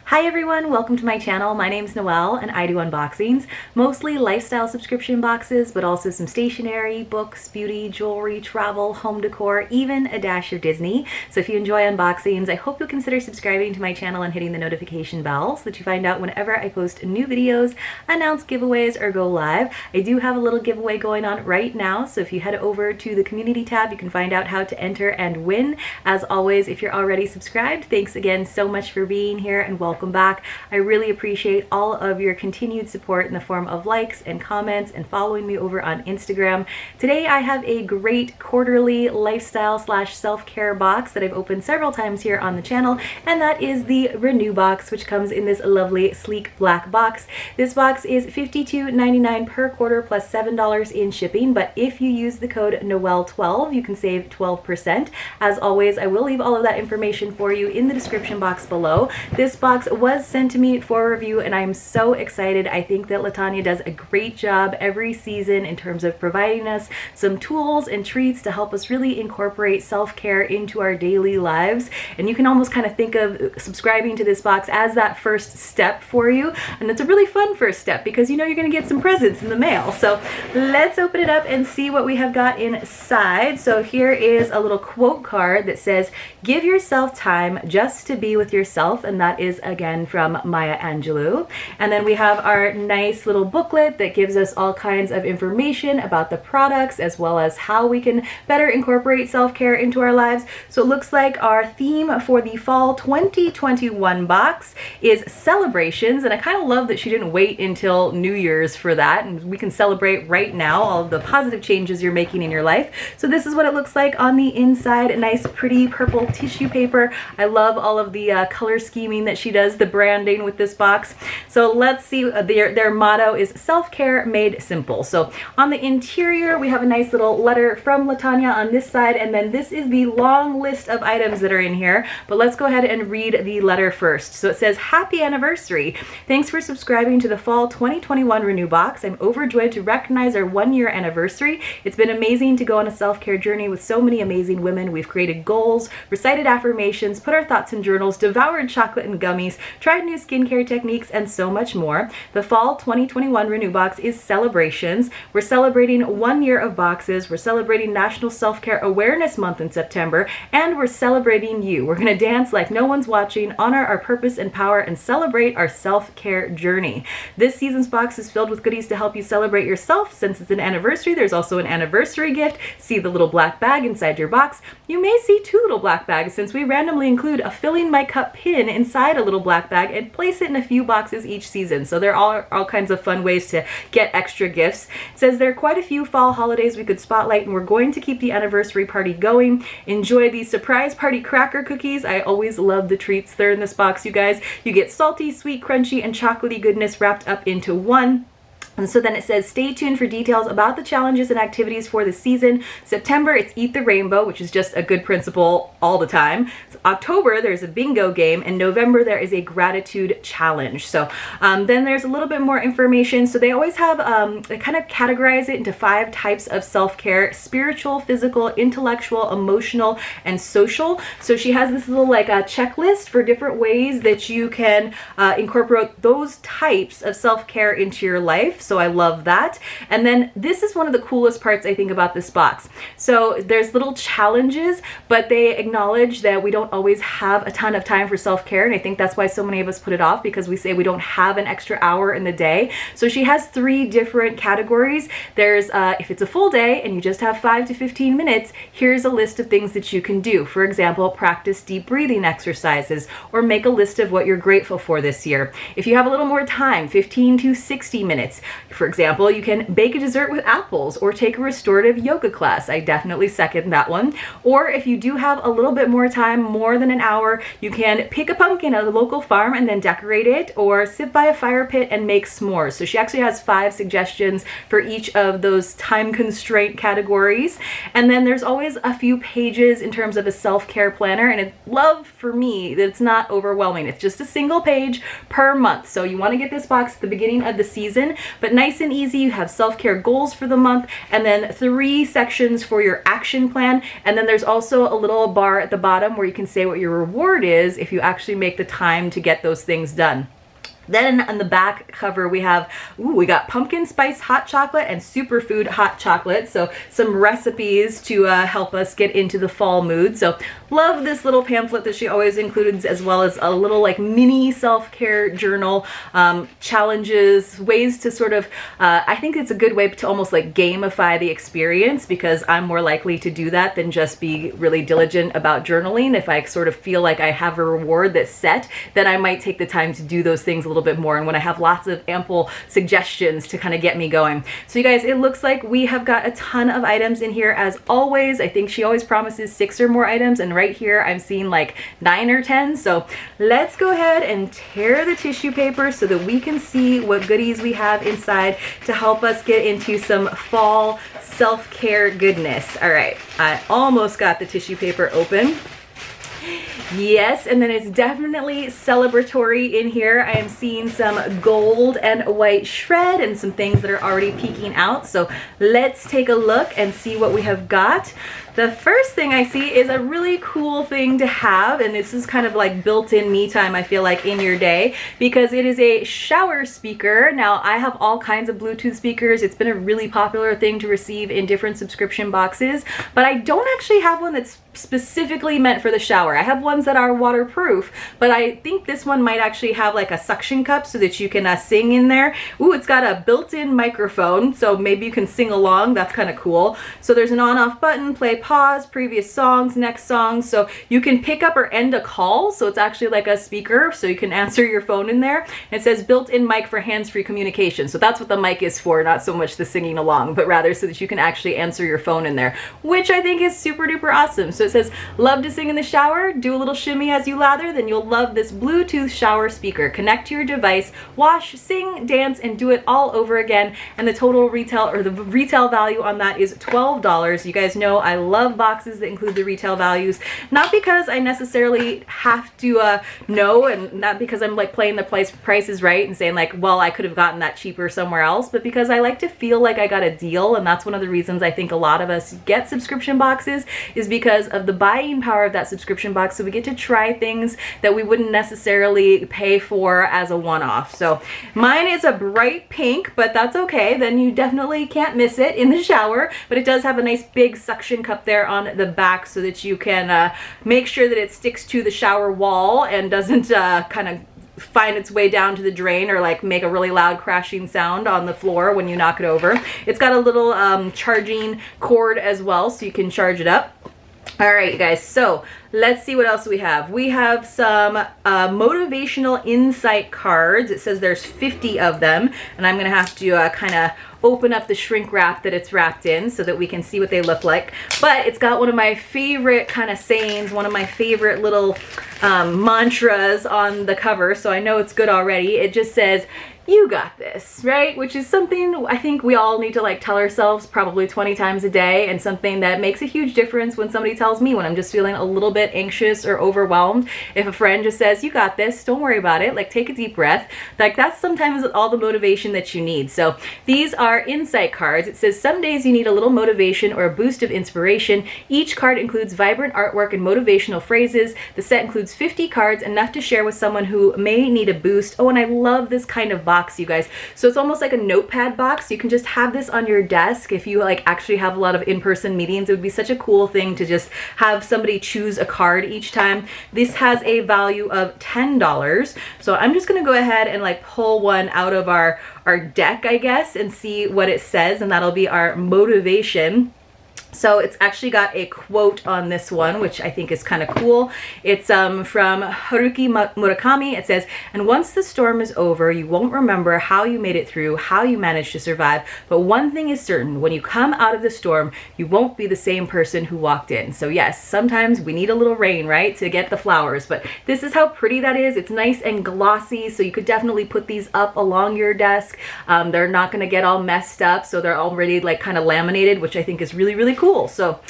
Hi everyone, welcome to my channel. My name's Noelle and I do unboxings, mostly lifestyle subscription boxes, but also some stationery, books, beauty, jewelry, travel, home decor, even a dash of Disney. So if you enjoy unboxings, I hope you'll consider subscribing to my channel and hitting the notification bell so that you find out whenever I post new videos, announce giveaways, or go live. I do have a little giveaway going on right now, so if you head over to the community tab, you can find out how to enter and win. As always, if you're already subscribed, thanks again so much for being here and welcome back. I really appreciate all of your continued support in the form of likes and comments and following me over on Instagram. Today I have a great quarterly lifestyle / self-care box that I've opened several times here on the channel, and that is the Renew box, which comes in this lovely sleek black box. This box is $52.99 per quarter plus $7 in shipping, but if you use the code Noelle12 you can save 12%. As always, I will leave all of that information for you in the description box below. This box was sent to me for review and I'm so excited. I think that Latanya does a great job every season in terms of providing us some tools and treats to help us really incorporate self-care into our daily lives. And you can almost kind of think of subscribing to this box as that first step for you. And it's a really fun first step because you know you're going to get some presents in the mail. So let's open it up and see what we have got inside. So here is a little quote card that says, "Give yourself time just to be with yourself," and that is again from Maya Angelou. And then we have our nice little booklet that gives us all kinds of information about the products as well as how we can better incorporate self-care into our lives. So it looks like our theme for the fall 2021 box is celebrations, and I kind of love that she didn't wait until New Year's for that, and we can celebrate right now all of the positive changes you're making in your life. So this is what it looks like on the inside. A nice pretty purple tissue paper. I love all of the color scheming that she does, the branding with this box. So let's see, their motto is self-care made simple. So on the interior we have a nice little letter from Latanya on this side, and then this is the long list of items that are in here, but let's go ahead and read the letter first. So it says, "Happy anniversary. Thanks for subscribing to the fall 2021 Renew box. I'm overjoyed to recognize our 1-year anniversary. It's been amazing to go on a self-care journey with so many amazing women. We've created goals, recited affirmations, put our thoughts in journals, devoured chocolate and gummies, tried new skincare techniques, and so much more. The fall 2021 Renew box is celebrations. We're celebrating 1 year of boxes. We're celebrating National Self-Care Awareness Month in September, and we're celebrating you. We're gonna dance like no one's watching, honor our purpose and power, and celebrate our self-care journey. This season's box is filled with goodies to help you celebrate yourself. Since it's an anniversary, there's also an anniversary gift. See the little black bag inside your box. You may see 2 little black bags since we randomly include a filling my cup pin inside a little black bag and place it in a few boxes each season. So there are all kinds of fun ways to get extra gifts. It says there are quite a few fall holidays we could spotlight, and we're going to keep the anniversary party going. Enjoy these surprise party cracker cookies. I always love the treats that are in this box, you guys. You get salty, sweet, crunchy, and chocolatey goodness wrapped up into one. And so then it says, stay tuned for details about the challenges and activities for the season. September, it's Eat the Rainbow, which is just a good principle all the time. So October, there's a bingo game. And November, there is a gratitude challenge. So then there's a little bit more information. So they always have, they kind of categorize it into 5 types of self-care: spiritual, physical, intellectual, emotional, and social. So she has this little like a checklist for different ways that you can incorporate those types of self-care into your life. So I love that. And then this is one of the coolest parts I think about this box. So there's little challenges, but they acknowledge that we don't always have a ton of time for self-care. And I think that's why so many of us put it off, because we say we don't have an extra hour in the day. So she has 3 different categories. There's if it's a full day and you just have 5 to 15 minutes, here's a list of things that you can do. For example, practice deep breathing exercises or make a list of what you're grateful for this year. If you have a little more time, 15 to 60 minutes, for example, you can bake a dessert with apples or take a restorative yoga class. I definitely second that one. Or if you do have a little bit more time, more than an hour, you can pick a pumpkin at a local farm and then decorate it, or sit by a fire pit and make s'mores. So she actually has 5 suggestions for each of those time constraint categories. And then there's always a few pages in terms of a self-care planner, and it's love for me that it's not overwhelming. It's just a single page per month. So you want to get this box at the beginning of the season, but but nice and easy. You have self-care goals for the month, and then 3 sections for your action plan. And then there's also a little bar at the bottom where you can say what your reward is if you actually make the time to get those things done. Then on the back cover we have, we got pumpkin spice hot chocolate and superfood hot chocolate. So some recipes to help us get into the fall mood. So love this little pamphlet that she always includes, as well as a little like mini self-care journal, challenges, ways to sort of, I think it's a good way to almost like gamify the experience, because I'm more likely to do that than just be really diligent about journaling. If I sort of feel like I have a reward that's set, then I might take the time to do those things a little bit more, and when I have lots of ample suggestions to kind of get me going. So you guys, it looks like we have got a ton of items in here as always. I think she always promises 6 or more items, and right here I'm seeing like 9 or 10. So let's go ahead and tear the tissue paper so that we can see what goodies we have inside to help us get into some fall self-care goodness. All right, I almost got the tissue paper open. Yes, and then it's definitely celebratory in here. I am seeing some gold and white shred and some things that are already peeking out. So let's take a look and see what we have got. The first thing I see is a really cool thing to have, and this is kind of like built-in me time, I feel like, in your day, because it is a shower speaker. Now, I have all kinds of Bluetooth speakers. It's been a really popular thing to receive in different subscription boxes, but I don't actually have one that's specifically meant for the shower. I have ones that are waterproof, but I think this one might actually have like a suction cup so that you can sing in there. Ooh, it's got a built-in microphone, so maybe you can sing along. That's kind of cool. So there's an on-off button, play, pause, previous songs, next song. So you can pick up or end a call. So it's actually like a speaker, so you can answer your phone in there. And it says built-in mic for hands-free communication. So that's what the mic is for, not so much the singing along, but rather so that you can actually answer your phone in there, which I think is super duper awesome. So it says, love to sing in the shower, do a little shimmy as you lather, then you'll love this Bluetooth shower speaker. Connect to your device, wash, sing, dance, and do it all over again. And the total retail, or the retail value on that, is $12. You guys know I love boxes that include the retail values, not because I necessarily have to know, and not because I'm like playing the price is right and saying like, well, I could have gotten that cheaper somewhere else, but because I like to feel like I got a deal. And that's one of the reasons I think a lot of us get subscription boxes, is because of the buying power of that subscription box. So we get to try things that we wouldn't necessarily pay for as a one-off. So mine is a bright pink, but that's okay. Then you definitely can't miss it in the shower, but it does have a nice big suction cup there on the back so that you can make sure that it sticks to the shower wall and doesn't kind of find its way down to the drain or like make a really loud crashing sound on the floor when you knock it over. It's got a little charging cord as well, so you can charge it up. All right, you guys, so let's see what else we have. We have some motivational insight cards. It says there's 50 of them, and I'm gonna have to kind of open up the shrink wrap that it's wrapped in so that we can see what they look like. But it's got one of my favorite kind of sayings, one of my favorite little mantras on the cover, so I know it's good already. It just says, "You got this," right? Which is something I think we all need to like tell ourselves probably 20 times a day, and something that makes a huge difference when somebody tells me when I'm just feeling a little bit anxious or overwhelmed. If a friend just says, "You got this, don't worry about it," like take a deep breath, like that's sometimes all the motivation that you need. So these are insight cards. It says some days you need a little motivation or a boost of inspiration. Each card includes vibrant artwork and motivational phrases. The set includes 50 cards, enough to share with someone who may need a boost. Oh, and I love this kind of box, you guys. So it's almost like a notepad box. You can just have this on your desk. If you like actually have a lot of in-person meetings, it would be such a cool thing to just have somebody choose a card each time. This has a value of $10. So I'm just gonna go ahead and like pull one out of our deck, I guess, and see what it says, and that'll be our motivation. So it's actually got a quote on this one, which I think is kind of cool. It's from Haruki Murakami. It says, "And once the storm is over, you won't remember how you made it through, how you managed to survive. But one thing is certain, when you come out of the storm, you won't be the same person who walked in." So yes, sometimes we need a little rain, right, to get the flowers. But this is how pretty that is. It's nice and glossy, so you could definitely put these up along your desk. They're not going to get all messed up, so they're already like kind of laminated, which I think is really, really cool. So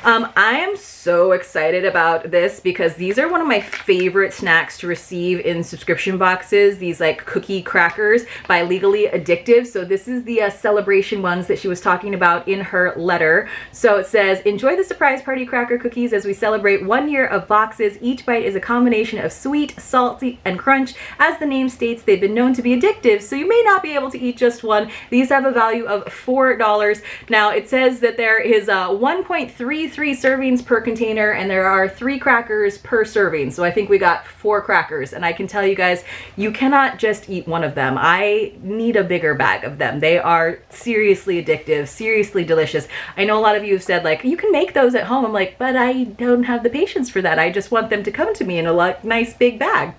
I am so excited about this because these are one of my favorite snacks to receive in subscription boxes, these like cookie crackers by Legally Addictive. So this is the celebration ones that she was talking about in her letter. So it says, enjoy the surprise party cracker cookies as we celebrate 1 year of boxes. Each bite is a combination of sweet, salty, and crunch. As the name states, they've been known to be addictive, so you may not be able to eat just one. These have a value of $4. Now it says that there is 1.33 servings per container, and there are 3 crackers per serving. So I think we got 4 crackers, and I can tell you guys, you cannot just eat one of them. I need a bigger bag of them. They are seriously addictive, seriously delicious. I know a lot of you have said like, you can make those at home. I'm like, but I don't have the patience for that. I just want them to come to me in a nice big bag.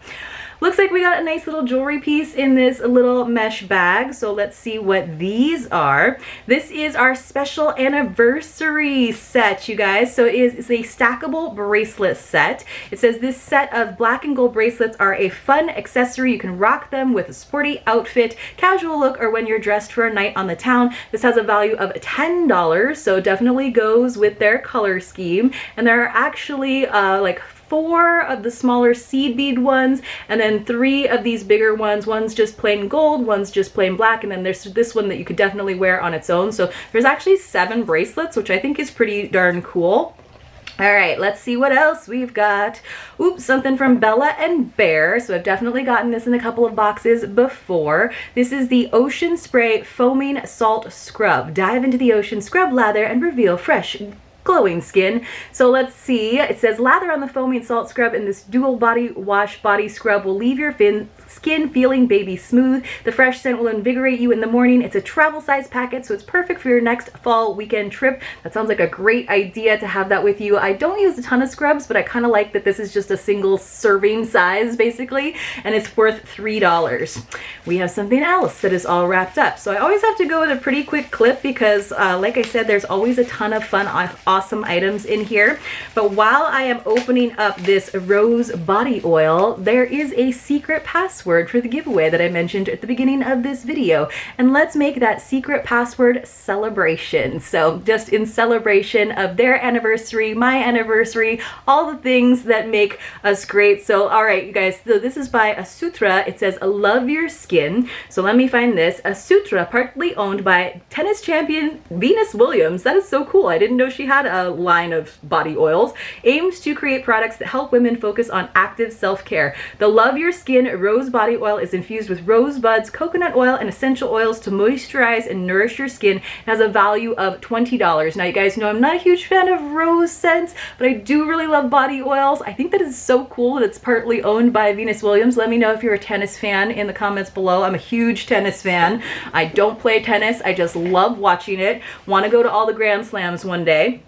Looks like we got a nice little jewelry piece in this little mesh bag. So let's see what these are. This is our special anniversary set, you guys. So it's a stackable bracelet set. It says this set of black and gold bracelets are a fun accessory. You can rock them with a sporty outfit, casual look, or when you're dressed for a night on the town. This has a value of $10, so definitely goes with their color scheme. And there are actually like 4 of the smaller seed bead ones, and then 3 of these bigger ones. One's just plain gold, one's just plain black, and then there's this one that you could definitely wear on its own. So there's actually 7 bracelets, which I think is pretty darn cool. All right, let's see what else we've got. Oops, something from Bella and Bear. So I've definitely gotten this in a couple of boxes before. This is the Ocean Spray Foaming Salt Scrub. Dive into the ocean, scrub lather, and reveal fresh glowing skin. So let's see. It says lather on the foaming salt scrub, and this dual body wash body scrub will leave your skin feeling baby smooth. The fresh scent will invigorate you in the morning. It's a travel size packet, so it's perfect for your next fall weekend trip. That sounds like a great idea to have that with you. I don't use a ton of scrubs, but I kind of like that this is just a single serving size basically, and it's worth $3. We have something else that is all wrapped up. So I always have to go with a pretty quick clip because like I said, there's always a ton of fun, awesome items in here. But while I am opening up this rose body oil, there is a secret password for the giveaway that I mentioned at the beginning of this video. And let's make that secret password celebration. So just in celebration of their anniversary, my anniversary, all the things that make us great. So all right, you guys, so this is by Asutra. It says, love your skin. So let me find this. Asutra, partly owned by tennis champion Venus Williams. That is so cool. I didn't know she had a line of body oils. Aims to create products that help women focus on active self-care. The Love Your Skin Rose Body Oil is infused with rosebuds, coconut oil, and essential oils to moisturize and nourish your skin. It has a value of $20. Now you guys know I'm not a huge fan of rose scents, but I do really love body oils. I think that is so cool that it's partly owned by Venus Williams. Let me know if you're a tennis fan in the comments below. I'm a huge tennis fan. I don't play tennis. I just love watching it. Want to go to all the Grand Slams one day.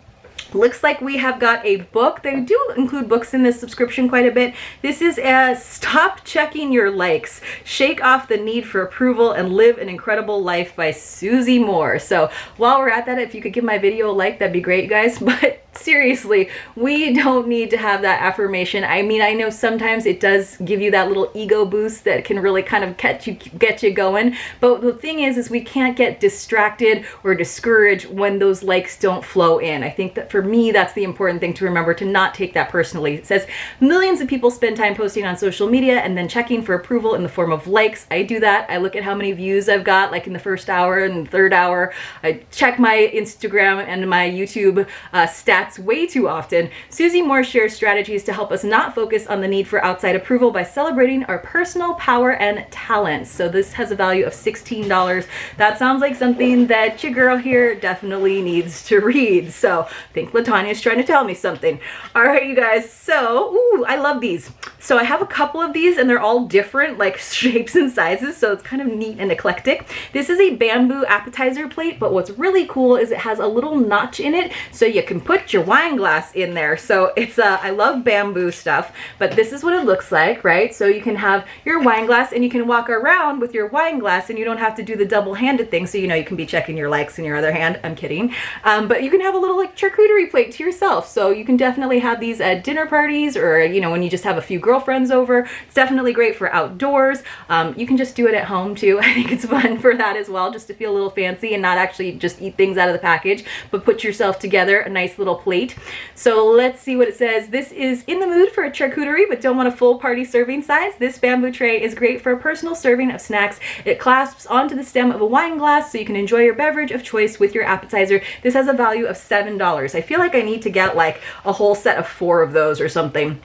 Looks like we have got a book. They do include books in this subscription quite a bit. This is Stop Checking Your Likes. Shake Off the Need for Approval and Live an Incredible Life by Susie Moore. So while we're at that, if you could give my video a like, that'd be great, you guys. But seriously, we don't need to have that affirmation. I mean, I know sometimes it does give you that little ego boost that can really kind of get you going. But the thing is we can't get distracted or discouraged when those likes don't flow in. I think that for me, that's the important thing to remember, to not take that personally. It says millions of people spend time posting on social media and then checking for approval in the form of likes. I do that. I look at how many views I've got, like in the first hour and the third hour. I check my Instagram and my YouTube stats way too often. Susie Moore shares strategies to help us not focus on the need for outside approval by celebrating our personal power and talents. So this has a value of $16. That sounds like something that your girl here definitely needs to read. So I think Latanya's trying to tell me something. All right, you guys. So, ooh, I love these. So I have a couple of these and they're all different like shapes and sizes. So it's kind of neat and eclectic. This is a bamboo appetizer plate, but what's really cool is it has a little notch in it so you can put your wine glass in there. So it's I love bamboo stuff, but this is what it looks like, right? So you can have your wine glass and you can walk around with your wine glass and you don't have to do the double-handed thing. So, you know, you can be checking your likes in your other hand. I'm kidding. But you can have a little like charcuterie plate to yourself. So you can definitely have these at dinner parties or, you know, when you just have a few girlfriends over. It's definitely great for outdoors. You can just do it at home too. I think it's fun for that as well, just to feel a little fancy and not actually just eat things out of the package, but put yourself together a nice little plate. So let's see what it says. This is in the mood for a charcuterie, but don't want a full party serving size. This bamboo tray is great for a personal serving of snacks. It clasps onto the stem of a wine glass so you can enjoy your beverage of choice with your appetizer. This has a value of $7. I feel like I need to get like a whole set of 4 of those or something.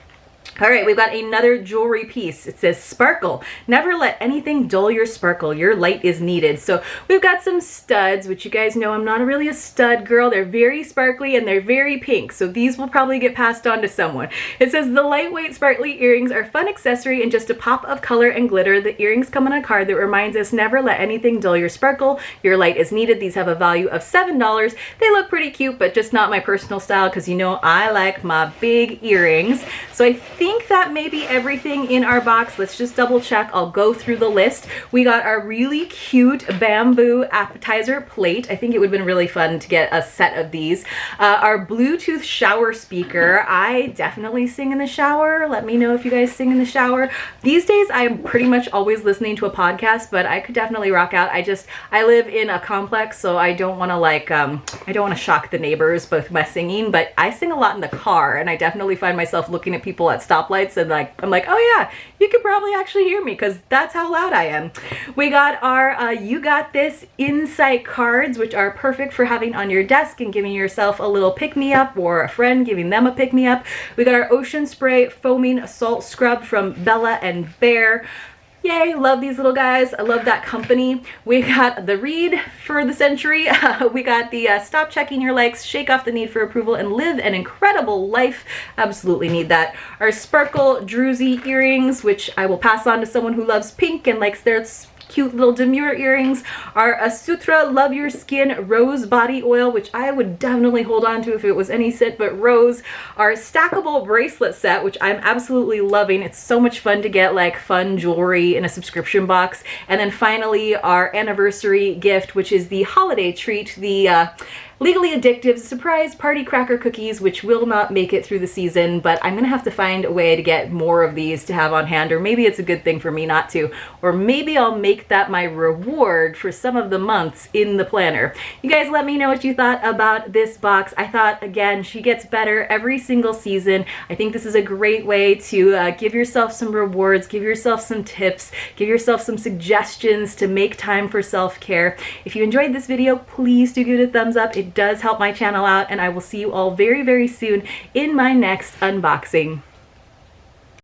All right, we've got another jewelry piece. It says sparkle. Never let anything dull your sparkle. Your light is needed. So we've got some studs, which you guys know I'm not really a stud girl. They're very sparkly and they're very pink. So these will probably get passed on to someone. It says the lightweight sparkly earrings are a fun accessory and just a pop of color and glitter. The earrings come on a card that reminds us never let anything dull your sparkle. Your light is needed. These have a value of $7. They look pretty cute, but just not my personal style because you know I like my big earrings. So I think that may be everything in our box. Let's just double check. I'll go through the list. We got our really cute bamboo appetizer plate. I think it would have been really fun to get a set of these. Our Bluetooth shower speaker. I definitely sing in the shower. Let me know if you guys sing in the shower. These days I'm pretty much always listening to a podcast, but I could definitely rock out. I live in a complex, so I don't want to like I don't want to shock the neighbors with my singing, but I sing a lot in the car, and I definitely find myself looking at people at stoplights and like I'm like, oh yeah, you could probably actually hear me because that's how loud I am. We got our You Got This Insight cards, which are perfect for having on your desk and giving yourself a little pick-me-up, or a friend giving them a pick-me-up. We got our Ocean Spray Foaming Salt Scrub from Bella and Bear. Yay, love these little guys. I love that company. We got the read for the century. We got the Stop Checking Your Likes, Shake Off the Need for Approval, and Live an Incredible Life. Absolutely need that. Our Sparkle Druzy earrings, which I will pass on to someone who loves pink and likes their cute little demure earrings. Our Asutra Love Your Skin Rose Body Oil, which I would definitely hold on to if it was any scent but rose. Our stackable bracelet set, which I'm absolutely loving. It's so much fun to get like fun jewelry in a subscription box. And then finally our anniversary gift, which is the holiday treat, the Legally Addictive Surprise Party Cracker Cookies, which will not make it through the season, but I'm gonna have to find a way to get more of these to have on hand, or maybe it's a good thing for me not to, or maybe I'll make that my reward for some of the months in the planner. You guys let me know what you thought about this box. I thought, again, she gets better every single season. I think this is a great way to give yourself some rewards, give yourself some tips, give yourself some suggestions to make time for self-care. If you enjoyed this video, please do give it a thumbs up. It does help my channel out, and I will see you all very, very soon in my next unboxing.